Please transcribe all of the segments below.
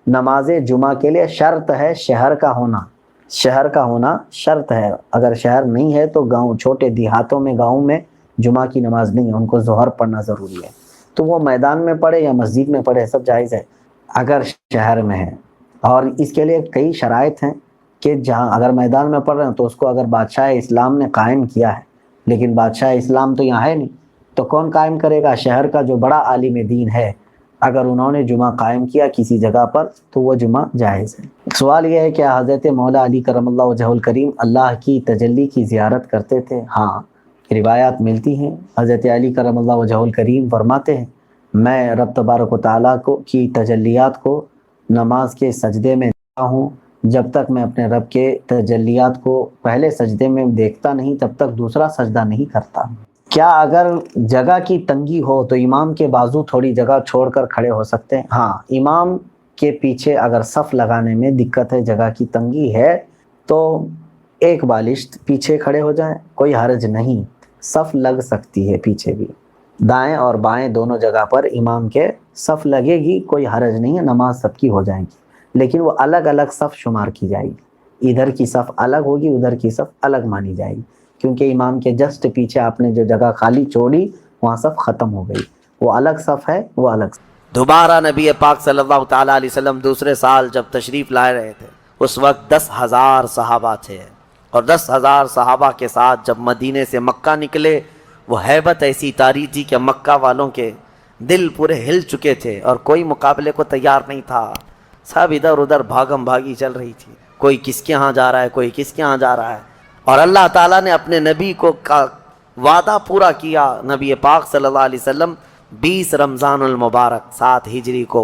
نماز جمعہ کے لیے شرط ہے شہر کا ہونا، شہر کا ہونا شرط ہے۔ اگر شہر نہیں ہے تو گاؤں، چھوٹے دیہاتوں میں، گاؤں میں جمعہ کی نماز نہیں ہے، ان کو ظہر پڑھنا ضروری ہے، تو وہ میدان میں پڑھے یا مسجد میں پڑھے، سب جائز ہے اگر شہر میں ہے۔ اور اس کے لیے کئی شرائط ہیں کہ جہاں اگر میدان میں پڑھ رہے ہیں تو اس کو اگر بادشاہ اسلام نے قائم کیا ہے، لیکن بادشاہ اسلام تو یہاں ہے نہیں، تو کون قائم کرے گا؟ شہر کا جو بڑا عالم دین ہے، اگر انہوں نے جمعہ قائم کیا کسی جگہ پر تو وہ جمعہ جائز ہے۔ سوال یہ ہے کہ حضرت مولا علی کرم اللہ وجہہ الکریم اللہ کی تجلی کی زیارت کرتے تھے؟ ہاں، روایات ملتی ہیں۔ حضرت علی کرم اللہ وجہہ الکریم فرماتے ہیں میں رب تبارک و تعالیٰ کی تجلیات کو نماز کے سجدے میں دیکھتا ہوں، جب تک میں اپنے رب کے تجلیات کو پہلے سجدے میں دیکھتا نہیں تب تک دوسرا سجدہ نہیں کرتا۔ کیا اگر جگہ کی تنگی ہو تو امام کے بازو تھوڑی جگہ چھوڑ کر کھڑے ہو سکتے ہیں؟ ہاں، امام کے پیچھے اگر صف لگانے میں دقت ہے، جگہ کی تنگی ہے، تو ایک بالشت پیچھے کھڑے ہو جائیں، کوئی حرج نہیں، صف لگ سکتی ہے پیچھے بھی، دائیں اور بائیں دونوں جگہ پر امام کے صف لگے گی، کوئی حرج نہیں ہے، نماز سب کی ہو جائے گی، لیکن وہ الگ الگ صف شمار کی جائے گی، ادھر کی صف الگ ہوگی، ادھر کی صف الگ مانی جائے گی، کیونکہ امام کے جسٹ پیچھے آپ نے جو جگہ خالی چھوڑی وہاں صف ختم ہو گئی، وہ الگ صف ہے، وہ الگ صف۔ دوبارہ نبی پاک صلی اللہ تعالیٰ علیہ وسلم دوسرے سال جب تشریف لائے رہے تھے، اس وقت 10,000 صحابہ تھے، اور 10,000 صحابہ کے ساتھ جب مدینے سے مکہ نکلے، وہ ہیبت ایسی طاری تھی کہ مکہ والوں کے دل پورے ہل چکے تھے، اور کوئی مقابلے کو تیار نہیں تھا، سب ادھر ادھر بھاگم بھاگی چل رہی تھی، کوئی کس کے ہاں جا رہا ہے، کوئی کس کے ہاں جا رہا ہے، اور اللہ تعالیٰ نے اپنے نبی کو وعدہ پورا کیا۔ نبی پاک صلی اللہ علیہ وسلم 20 رمضان المبارک 7 ہجری کو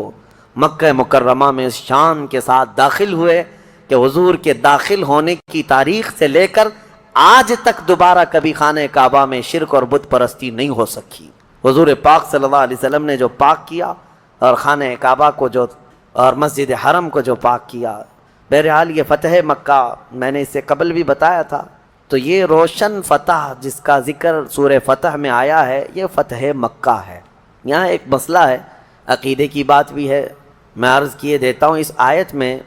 مکہ مکرمہ میں اس شان کے ساتھ داخل ہوئے کہ حضور کے داخل ہونے کی تاریخ سے لے کر آج تک دوبارہ کبھی خانہ کعبہ میں شرک اور بت پرستی نہیں ہو سکی۔ حضور پاک صلی اللہ علیہ وسلم نے جو پاک کیا، اور خانہ کعبہ کو جو، اور مسجد حرم کو جو پاک کیا، بہرحال یہ فتح مکہ میں نے اس سے قبل بھی بتایا تھا، تو یہ روشن فتح جس کا ذکر سورہ فتح میں آیا ہے، یہ فتح مکہ ہے۔ یہاں ایک مسئلہ ہے، عقیدے کی بات بھی ہے، میں عرض کیے دیتا ہوں۔ اس آیت میں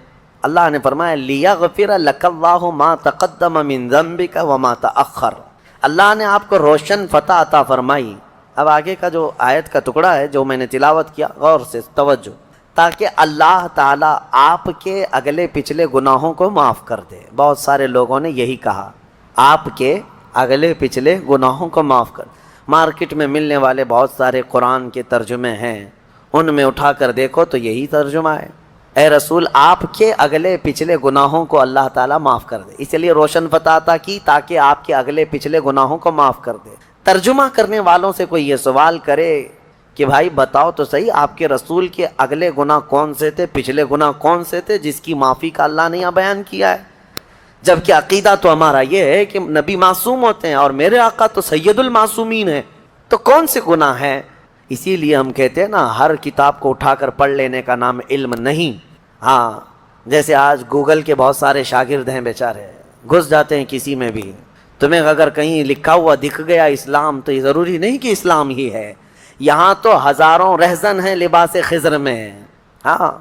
اللہ نے فرمایا لِيَغْفِرَ لَكَ اللَّهُ مَا تَقَدَّمَ مِن ذَنبِكَ وَمَا تَأَخَّرَ، اللہ نے آپ کو روشن فتح عطا فرمائی۔ اب آگے کا جو آیت کا ٹکڑا ہے جو میں نے تلاوت کیا، غور سے توجہ، تاکہ اللہ تعالیٰ آپ کے اگلے پچھلے گناہوں کو معاف کر دے۔ بہت سارے لوگوں نے یہی کہا، آپ کے اگلے پچھلے گناہوں کو معاف کر۔ مارکیٹ میں ملنے والے بہت سارے قرآن کے ترجمے ہیں، ان میں اٹھا کر دیکھو تو یہی ترجمہ ہے، اے رسول آپ کے اگلے پچھلے گناہوں کو اللہ تعالیٰ معاف کر دے، اس لیے روشن فتح عطا کی تاکہ آپ کے اگلے پچھلے گناہوں کو معاف کر دے۔ ترجمہ کرنے والوں سے کوئی یہ سوال کرے کہ بھائی بتاؤ تو صحیح، آپ کے رسول کے اگلے گناہ کون سے تھے، پچھلے گناہ کون سے تھے جس کی معافی کا اللہ نے یہاں بیان کیا ہے؟ جبکہ عقیدہ تو ہمارا یہ ہے کہ نبی معصوم ہوتے ہیں، اور میرے آقا تو سید المعصومین ہیں، تو کون سے گناہ ہیں؟ اسی لیے ہم کہتے ہیں نا، ہر کتاب کو اٹھا کر پڑھ لینے کا نام علم نہیں۔ ہاں، جیسے آج گوگل کے بہت سارے شاگرد ہیں بیچارے، گھس جاتے ہیں کسی میں بھی، تمہیں اگر کہیں لکھا ہوا دکھ گیا اسلام تو یہ ضروری نہیں کہ اسلام ہی ہے، یہاں تو ہزاروں رہزن ہیں لباس خضر میں۔ ہاں،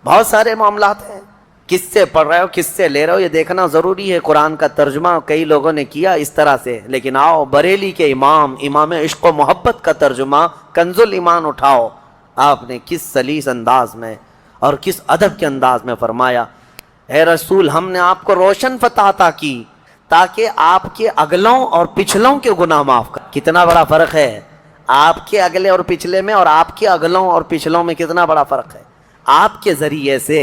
بہت سارے معاملات ہیں، کس سے پڑھ رہے ہو، کس سے لے رہے ہو، یہ دیکھنا ضروری ہے۔ قرآن کا ترجمہ کئی لوگوں نے کیا اس طرح سے، لیکن آؤ بریلی کے امام عشق و محبت کا ترجمہ کنز الایمان اٹھاؤ، آپ نے کس سلیس انداز میں اور کس ادب کے انداز میں فرمایا، اے رسول ہم نے آپ کو روشن فتح عطا کی تاکہ آپ کے اگلوں اور پچھلوں کے گناہ معاف کر۔ کتنا بڑا فرق ہے آپ کے اگلے اور پچھلے میں، اور آپ کے اگلوں اور پچھلوں میں کتنا بڑا فرق ہے۔ آپ کے ذریعے سے،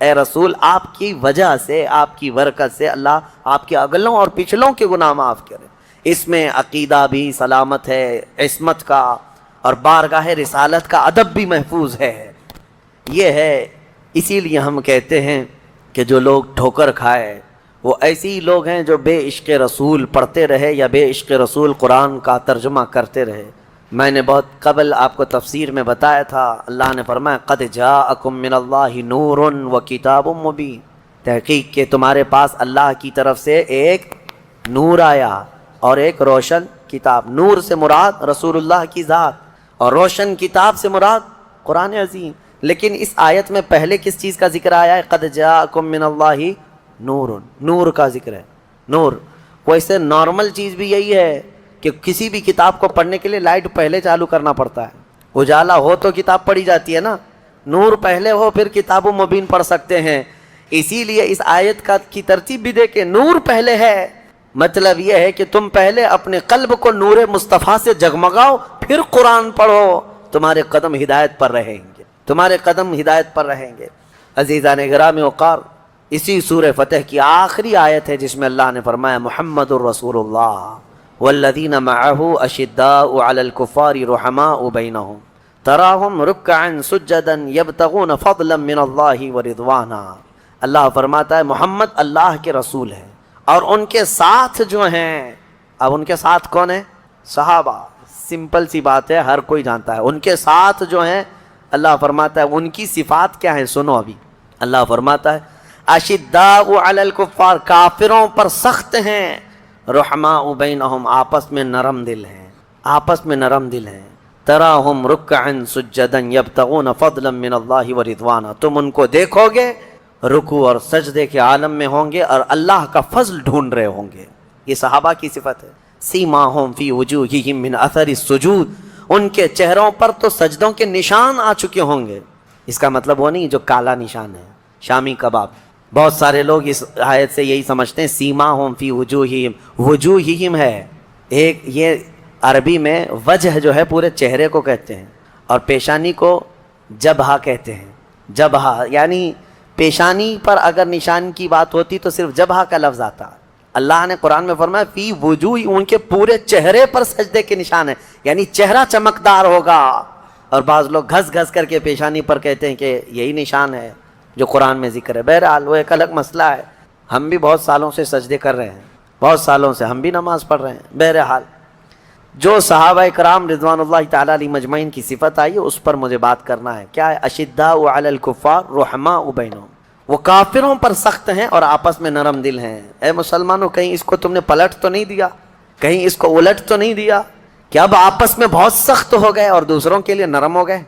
اے رسول آپ کی وجہ سے، آپ کی برکت سے اللہ آپ کے اگلوں اور پچھلوں کے گناہ معاف کرے۔ اس میں عقیدہ بھی سلامت ہے، عصمت کا اور بارگاہ رسالت کا ادب بھی محفوظ ہے۔ یہ ہے، اسی لیے ہم کہتے ہیں کہ جو لوگ ٹھوکر کھائے وہ ایسے ہی لوگ ہیں جو بے عشق رسول پڑھتے رہے یا بے عشق رسول قرآن کا ترجمہ کرتے رہے۔ میں نے بہت قبل آپ کو تفسیر میں بتایا تھا، اللہ نے فرمایا قد جاءکم من اللہ نور و کتاب مبین، تحقیق کہ تمہارے پاس اللہ کی طرف سے ایک نور آیا اور ایک روشن کتاب۔ نور سے مراد رسول اللہ کی ذات، اور روشن کتاب سے مراد قرآن عظیم۔ لیکن اس آیت میں پہلے کس چیز کا ذکر آیا ہے؟ قد جاءکم من اللہ نور، نور کا ذکر ہے، نور۔ ویسے نارمل چیز بھی یہی ہے کہ کسی بھی کتاب کو پڑھنے کے لیے لائٹ پہلے چالو کرنا پڑتا ہے، اجالا ہو تو کتاب پڑھی جاتی ہے نا، نور پہلے ہو پھر کتاب و مبین پڑھ سکتے ہیں۔ اسی لیے اس آیت کی ترتیب بھی دیکھیں، نور پہلے ہے، مطلب یہ ہے کہ تم پہلے اپنے قلب کو نور مصطفیٰ سے جگمگاؤ، پھر قرآن پڑھو، تمہارے قدم ہدایت پر رہیں گے، تمہارے قدم ہدایت پر رہیں گے۔ عزیزان گرامی وقار، اسی سورہ فتح کی آخری آیت ہے جس میں اللہ نے فرمایا محمد الرسول اللہ والذین معہ اشداء علی الکفار رحماء بینہم تراہم رکعا سجدا یبتغون فضلا من اللہ ورضوانا۔ اللہ فرماتا ہے محمد اللہ کے رسول ہیں، اور ان کے ساتھ جو ہیں، اب ان کے ساتھ کون ہیں؟ صحابہ، سمپل سی بات ہے، ہر کوئی جانتا ہے۔ ان کے ساتھ جو ہیں، اللہ فرماتا ہے ان کی صفات کیا ہیں، سنو ابھی۔ اللہ فرماتا ہے اشداء علی الکفار، کافروں پر سخت ہیں، رحماء بینہم، آپس میں نرم دل ہیں، آپس میں نرم دل ہیں۔ تراہم رکعا سجدا یبتغون فضلا من اللہ ورضوانا، تم ان کو دیکھو گے رکوع اور سجدے کے عالم میں ہوں گے اور اللہ کا فضل ڈھونڈ رہے ہوں گے۔ یہ صحابہ کی صفت ہے۔ سیماہم فی وجوہہم من اثر السجود، ان کے چہروں پر تو سجدوں کے نشان آ چکے ہوں گے۔ اس کا مطلب وہ نہیں جو کالا نشان ہے، شامی کباب۔ بہت سارے لوگ اس آیت سے یہی سمجھتے ہیں سیماہم فی وجوہہم، وجوہہم ہے ایک، یہ عربی میں وجہ جو ہے پورے چہرے کو کہتے ہیں، اور پیشانی کو جبہہ کہتے ہیں۔ جبہہ یعنی پیشانی پر اگر نشان کی بات ہوتی تو صرف جبہہ کا لفظ آتا۔ اللہ نے قرآن میں فرمایا فی وجوہ، ان کے پورے چہرے پر سجدے کے نشان ہیں، یعنی چہرہ چمکدار ہوگا۔ اور بعض لوگ گھس گھس کر کے پیشانی پر کہتے ہیں کہ یہی نشان ہے جو قرآن میں ذکر ہے۔ بہرحال وہ ایک الگ مسئلہ ہے، ہم بھی بہت سالوں سے سجدے کر رہے ہیں، بہت سالوں سے ہم بھی نماز پڑھ رہے ہیں۔ بہرحال جو صحابہ کرام رضوان اللہ تعالیٰ علیہ مجمعین کی صفت آئی ہے اس پر مجھے بات کرنا ہے۔ کیا ہے؟ اشداء علی الکفار رحماء بینہم، وہ کافروں پر سخت ہیں اور آپس میں نرم دل ہیں۔ اے مسلمانوں، کہیں اس کو تم نے پلٹ تو نہیں دیا، کہیں اس کو الٹ تو نہیں دیا کہ اب آپس میں بہت سخت ہو گئے اور دوسروں کے لیے نرم ہو گئے؟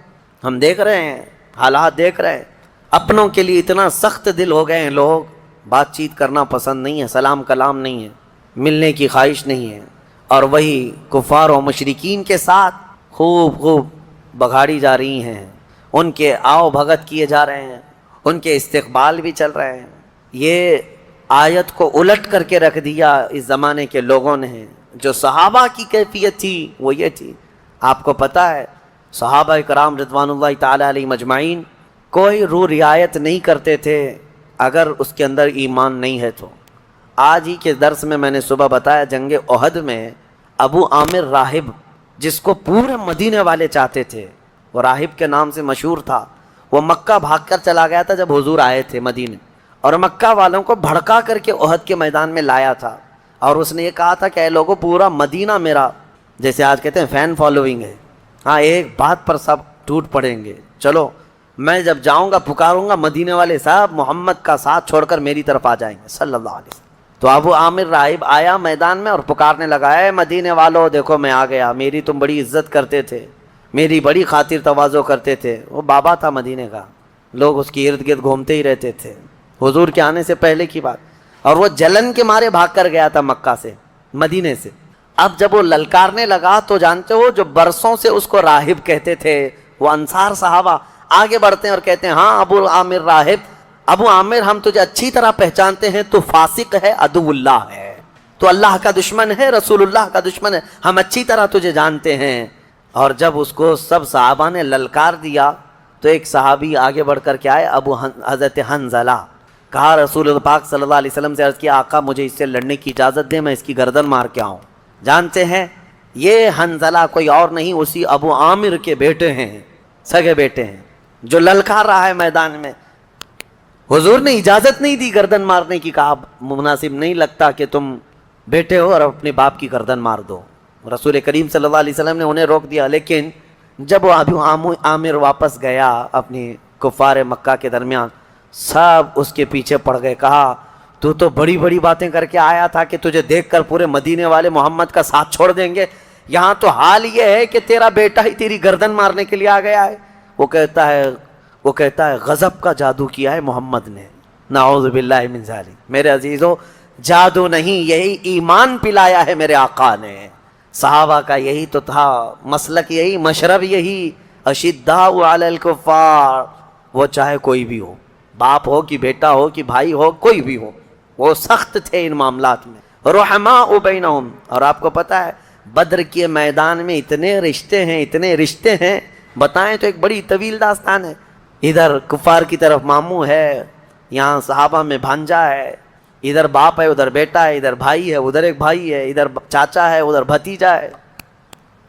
ہم دیکھ رہے ہیں، حالات دیکھ رہے ہیں، اپنوں کے لیے اتنا سخت دل ہو گئے ہیں لوگ، بات چیت کرنا پسند نہیں ہے، سلام کلام نہیں ہے، ملنے کی خواہش نہیں ہے، اور وہی کفار و مشرکین کے ساتھ خوب بگاڑی جا رہی ہیں، ان کے آؤ بھگت کیے جا رہے ہیں، ان کے استقبال بھی چل رہے ہیں۔ یہ آیت کو الٹ کر کے رکھ دیا اس زمانے کے لوگوں نے۔ جو صحابہ کی کیفیت تھی وہ یہ تھی۔ آپ کو پتہ ہے صحابہ کرام رضوان اللہ تعالیٰ علیہ مجمعین کوئی رو رعایت نہیں کرتے تھے اگر اس کے اندر ایمان نہیں ہے تو۔ آج ہی کے درس میں نے صبح بتایا، جنگ احد میں ابو عامر راہب، جس کو پورے مدینے والے چاہتے تھے، وہ راہب کے نام سے مشہور تھا، وہ مکہ بھاگ کر چلا گیا تھا جب حضور آئے تھے مدینے، اور مکہ والوں کو بھڑکا کر کے احد کے میدان میں لایا تھا، اور اس نے یہ کہا تھا کہ اے لوگوں، پورا مدینہ میرا، جیسے آج کہتے ہیں فین فالوئنگ ہے، ہاں ایک بات پر سب ٹوٹ پڑیں گے، چلو میں جب جاؤں گا پکاروں گا مدینے والے صاحب محمد کا ساتھ چھوڑ کر میری طرف آ جائیں گے صلی اللہ علیہ وسلم۔ تو ابو عامر راہب آیا میدان میں اور پکارنے لگا، اے مدینے والو دیکھو میں آ گیا، میری تم بڑی عزت کرتے تھے، میری بڑی خاطر تواضع کرتے تھے۔ وہ بابا تھا مدینے کا، لوگ اس کی ارد گرد گھومتے ہی رہتے تھے، حضور کے آنے سے پہلے کی بات، اور وہ جلن کے مارے بھاگ کر گیا تھا مکہ سے، مدینے سے۔ اب جب وہ للکارنے لگا تو جانتے ہو جو برسوں سے اس کو راہب کہتے تھے وہ انصار صحابہ آگے بڑھتے ہیں اور کہتے ہیں ہاں ابو عامر راہب، ابو عامر ہم تجھے اچھی طرح پہچانتے ہیں، تو فاسق ہے، عدو اللہ ہے، تو اللہ کا دشمن ہے، رسول اللہ کا دشمن ہے، ہم اچھی طرح تجھے جانتے ہیں۔ اور جب اس کو سب صحابہ نے للکار دیا تو ایک صحابی آگے بڑھ کر کے آئے، حضرت حنظلہ، کہا رسول اللہ پاک صلی اللہ علیہ وسلم سے عرض کیا، آقا مجھے اس سے لڑنے کی اجازت دیں، میں اس کی گردن مار کے آؤں۔ جانتے ہیں یہ حنظلہ کوئی اور نہیں، اسی ابو عامر کے بیٹے ہیں، سگے بیٹے ہیں، جو للکار رہا ہے میدان میں۔ حضور نے اجازت نہیں دی گردن مارنے کی، کہا مناسب نہیں لگتا کہ تم بیٹے ہو اور اپنے باپ کی گردن مار دو۔ رسول کریم صلی اللہ علیہ وسلم نے انہیں روک دیا، لیکن جب وہ ابو عامر واپس گیا اپنی کفار مکہ کے درمیان، سب اس کے پیچھے پڑ گئے، کہا تو بڑی بڑی باتیں کر کے آیا تھا کہ تجھے دیکھ کر پورے مدینے والے محمد کا ساتھ چھوڑ دیں گے، یہاں تو حال یہ ہے کہ تیرا بیٹا ہی تیری گردن مارنے کے لیے آ گیا ہے۔ وہ کہتا ہے وہ کہتا ہے غضب کا جادو کیا ہے محمد نے، نعوذ باللہ من ذالک۔ میرے عزیزو، جادو نہیں، یہی ایمان پلایا ہے میرے آقا نے۔ صحابہ کا یہی تو تھا مسلک، یہی مشرب، یہی اشداء علی الکفار، وہ چاہے کوئی بھی ہو، باپ ہو کہ بیٹا ہو کہ بھائی ہو، کوئی بھی ہو، وہ سخت تھے ان معاملات میں، رحماء بینہم۔ اور آپ کو پتہ ہے بدر کے میدان میں اتنے رشتے ہیں، بتائیں تو ایک بڑی طویل داستان ہے۔ ادھر کفار کی طرف ماموں ہے، یہاں صحابہ میں بھانجا ہے، ادھر باپ ہے، ادھر بیٹا ہے، ادھر بھائی ہے، ادھر ایک بھائی ہے، ادھر چاچا ہے، ادھر بھتیجا ہے،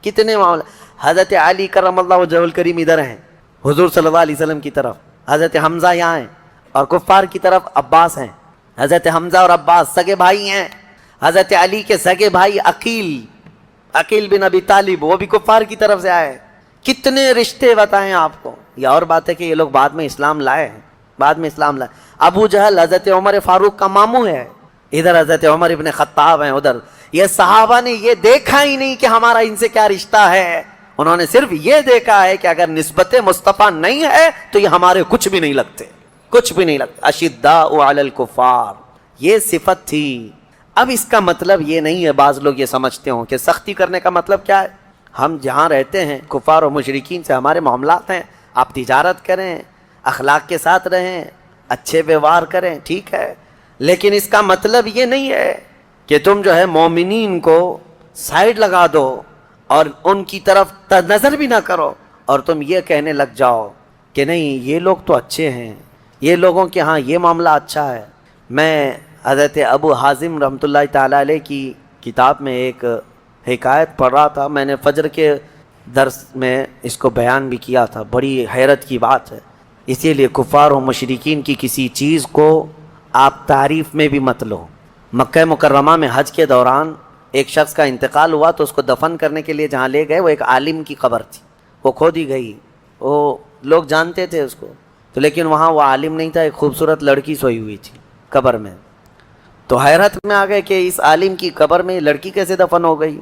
کتنے معاملہ۔ حضرت علی کرم اللہ وجہہ الکریم ادھر ہیں حضور صلی اللہ علیہ وسلم کی طرف، حضرت حمزہ یہاں ہیں، اور کفار کی طرف عباس ہیں۔ حضرت حمزہ اور عباس سگے بھائی ہیں۔ حضرت علی کے سگے بھائی عقیل بن ابی طالب، وہ بھی کفار کی طرف سے آئے۔ کتنے رشتے بتائیں آپ کو۔ یہ اور بات ہے کہ یہ لوگ بعد میں اسلام لائے ہیں، ابو جہل حضرت عمر فاروق کا ماموں ہے، ادھر حضرت عمر ابن خطاب ہیں ادھر۔ یہ صحابہ نے یہ دیکھا ہی نہیں کہ ہمارا ان سے کیا رشتہ ہے، انہوں نے صرف یہ دیکھا ہے کہ اگر نسبت مصطفیٰ نہیں ہے تو یہ ہمارے کچھ بھی نہیں لگتے، کچھ بھی نہیں لگتا۔ اشداء علی الکفار، یہ صفت تھی۔ اب اس کا مطلب یہ نہیں ہے، بعض لوگ یہ سمجھتے ہوں کہ سختی کرنے کا مطلب کیا ہے، ہم جہاں رہتے ہیں کفار و مشرکین سے ہمارے معاملات ہیں، آپ تجارت کریں، اخلاق کے ساتھ رہیں، اچھے ویوہار کریں، ٹھیک ہے، لیکن اس کا مطلب یہ نہیں ہے کہ تم جو ہے مومنین کو سائیڈ لگا دو اور ان کی طرف نظر بھی نہ کرو، اور تم یہ کہنے لگ جاؤ کہ نہیں یہ لوگ تو اچھے ہیں، یہ لوگوں کے ہاں یہ معاملہ اچھا ہے۔ میں حضرت ابو حازم رحمۃ اللہ تعالیٰ علیہ کی کتاب میں ایک حکایت پڑھ رہا تھا، میں نے فجر کے درس میں اس کو بیان بھی کیا تھا، بڑی حیرت کی بات ہے۔ اسی لیے کفار و مشرکین کی کسی چیز کو آپ تعریف میں بھی مت لو۔ مکہ مکرمہ میں حج کے دوران ایک شخص کا انتقال ہوا تو اس کو دفن کرنے کے لیے جہاں لے گئے وہ ایک عالم کی قبر تھی، وہ کھودی گئی، وہ لوگ جانتے تھے اس کو تو، لیکن وہاں وہ عالم نہیں تھا، ایک خوبصورت لڑکی سوئی ہوئی تھی قبر میں۔ تو حیرت میں آ گئے کہ اس عالم کی قبر میں لڑکی کیسے دفن ہو گئی،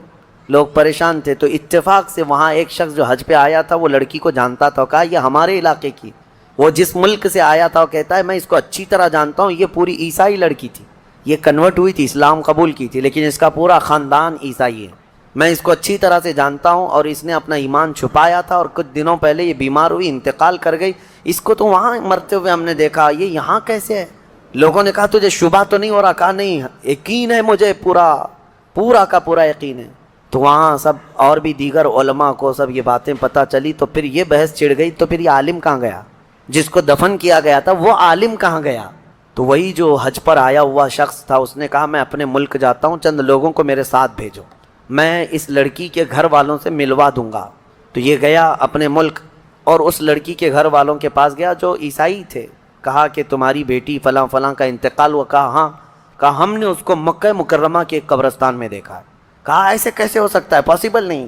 لوگ پریشان تھے۔ تو اتفاق سے وہاں ایک شخص جو حج پہ آیا تھا وہ لڑکی کو جانتا تھا، کہا یہ ہمارے علاقے کی، وہ جس ملک سے آیا تھا وہ کہتا ہے میں اس کو اچھی طرح جانتا ہوں، یہ پوری عیسائی لڑکی تھی، یہ کنورٹ ہوئی تھی، اسلام قبول کی تھی، لیکن اس کا پورا خاندان عیسائی ہے، میں اس کو اچھی طرح سے جانتا ہوں، اور اس نے اپنا ایمان چھپایا تھا اور کچھ دنوں پہلے یہ بیمار ہوئی، انتقال کر گئی، اس کو تو وہاں مرتے ہوئے ہم نے دیکھا، یہ یہاں کیسے ہے؟ لوگوں نے کہا تجھے شبہ تو نہیں ہو رہا؟ کہا نہیں، یقین ہے مجھے، پورا کا پورا یقین ہے۔ تو وہاں سب اور بھی دیگر علماء کو سب یہ باتیں پتہ چلی، تو پھر یہ بحث چھڑ گئی، تو پھر یہ عالم کہاں گیا جس کو دفن کیا گیا تھا، وہ عالم کہاں گیا؟ تو وہی جو حج پر آیا ہوا شخص تھا، اس نے کہا میں اپنے ملک جاتا ہوں، چند لوگوں کو میرے ساتھ بھیجو، میں اس لڑکی کے گھر والوں سے ملوا دوں گا۔ تو یہ گیا اپنے ملک اور اس لڑکی کے گھر والوں کے پاس گیا جو عیسائی تھے، کہا کہ تمہاری بیٹی فلاں فلاں کا انتقال ہوا؟ کہا ہاں۔ کہا ہم نے اس کو مکہ مکرمہ کے ایک قبرستان میں دیکھا ہے۔ کہا ایسے کیسے ہو سکتا ہے، پاسبل نہیں،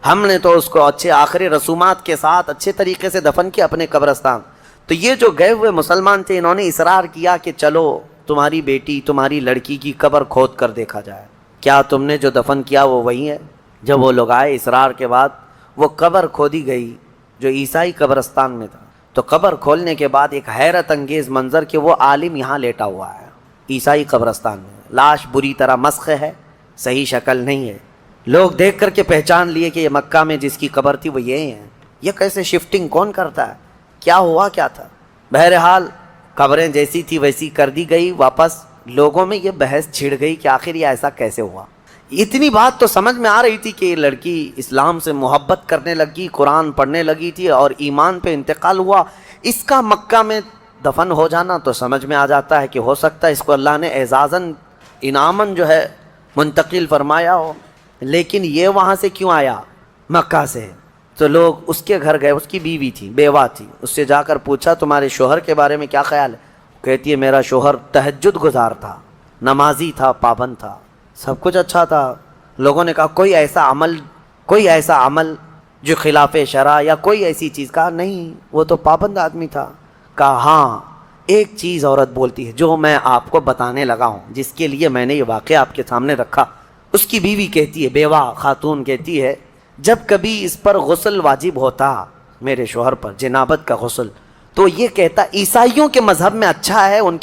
ہم نے تو اس کو اچھے آخری رسومات کے ساتھ اچھے طریقے سے دفن کیا اپنے قبرستان۔ تو یہ جو گئے ہوئے مسلمان تھے، انہوں نے اصرار کیا کہ چلو تمہاری بیٹی، تمہاری لڑکی کی قبر کھود کر دیکھا جائے، کیا تم نے جو دفن کیا وہ وہی ہے؟ جب وہ لوگ آئے اصرار کے بعد، وہ قبر کھودی گئی جو عیسائی قبرستان میں تھا۔ تو قبر کھولنے کے بعد ایک حیرت انگیز منظر کہ وہ عالم یہاں لیٹا ہوا ہے عیسائی قبرستان میں، لاش بری طرح مسخ ہے، صحیح شکل نہیں ہے، لوگ دیکھ کر کے پہچان لیے کہ یہ مکہ میں جس کی قبر تھی وہ یہی ہے، یہ کیسے شفٹنگ کون کرتا ہے، کیا ہوا کیا تھا؟ بہرحال قبریں جیسی تھی ویسی کر دی گئی واپس۔ لوگوں میں یہ بحث چھڑ گئی کہ آخر یہ ایسا کیسے ہوا۔ اتنی بات تو سمجھ میں آ رہی تھی کہ یہ لڑکی اسلام سے محبت کرنے لگی، قرآن پڑھنے لگی تھی اور ایمان پہ انتقال ہوا، اس کا مکہ میں دفن ہو جانا تو سمجھ میں آ جاتا ہے کہ ہو سکتا ہے اس کو اللہ نے اعزازاً انعاماً جو ہے منتقل فرمایا ہو، لیکن یہ وہاں سے کیوں آیا مکہ سے؟ تو لوگ اس کے گھر گئے، اس کی بیوی تھی، بیوہ تھی، اس سے جا کر پوچھا تمہارے شوہر کے بارے میں کیا خیال ہے؟ کہتی ہے میرا شوہر تہجد گزار تھا، نمازی تھا، پابند تھا، سب کچھ اچھا تھا۔ لوگوں نے کہا کوئی ایسا عمل جو خلاف شرع یا کوئی ایسی چیز؟ کہا نہیں، وہ تو پابند آدمی تھا۔ کہا ہاں ایک چیز عورت بولتی ہے جو میں آپ کو بتانے لگا ہوں، جس کے لیے میں نے یہ واقعہ آپ کے سامنے رکھا۔ اس کی بیوی کہتی ہے، بیوہ خاتون کہتی ہے، جب کبھی اس پر غسل واجب ہوتا میرے شوہر پر، جنابت کا غسل، تو یہ کہتا عیسائیوں کے مذہب میں اچھا ہے ان کے